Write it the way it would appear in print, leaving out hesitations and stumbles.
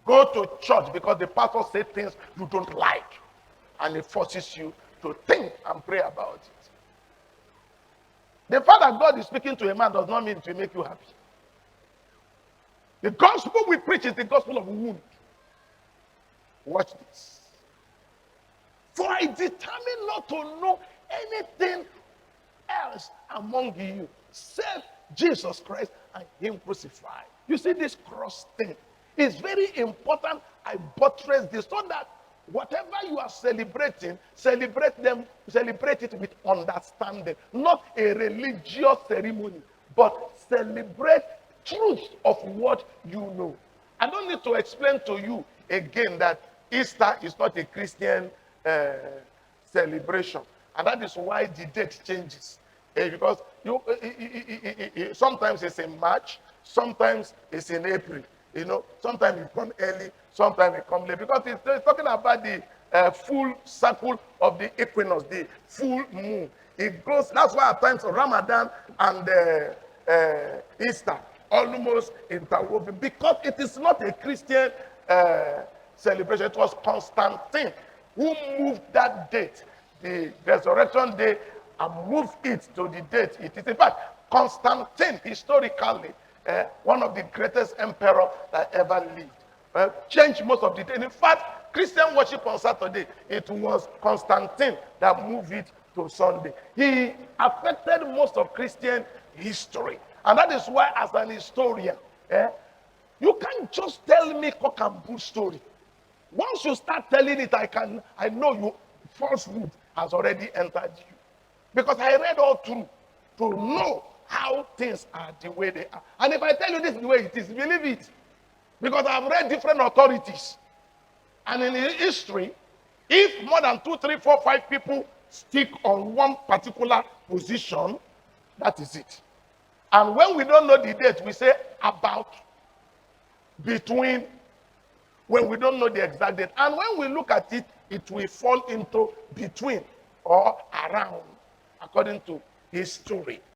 go to church because the pastor says things you don't like, and it forces you to think and pray about it. The fact that God is speaking to a man does not mean to make you happy. The gospel we preach is the gospel of wound. Watch this. For I determined not to know anything else among you save Jesus Christ and him crucified. You see, this cross thing is very important. I buttress this so that whatever you are celebrating, celebrate it with understanding, not a religious ceremony, but celebrate truth of what you know. I don't need to explain to you again that Easter is not a Christian celebration, and that is why the date changes. Because sometimes it's in March, sometimes it's in April. Sometimes it come early, sometimes it come late. Because it's talking about the full circle of the equinox, the full moon. It goes. That's why at times Ramadan and Easter almost interwoven, because it is not a Christian celebration. It was Constantine who moved that date, the resurrection day, and moved it to the date it is. In fact, Constantine, historically, one of the greatest emperors that ever lived, changed most of the day. In fact, Christian worship on Saturday, it was Constantine that moved it to Sunday. He affected most of Christian history. And that is why, as an historian, you can't just tell me cock and bull story. Once you start telling it, I know you falsehood has already entered you. Because I read all through to know how things are the way they are. And if I tell you this is the way it is, believe it. Because I've read different authorities. And in history, if more than 2, 3, 4, 5 people stick on one particular position, that is it. And when we don't know the date, we say about, between, when we don't know the exact date. And when we look at it, it will fall into between or around, according to history.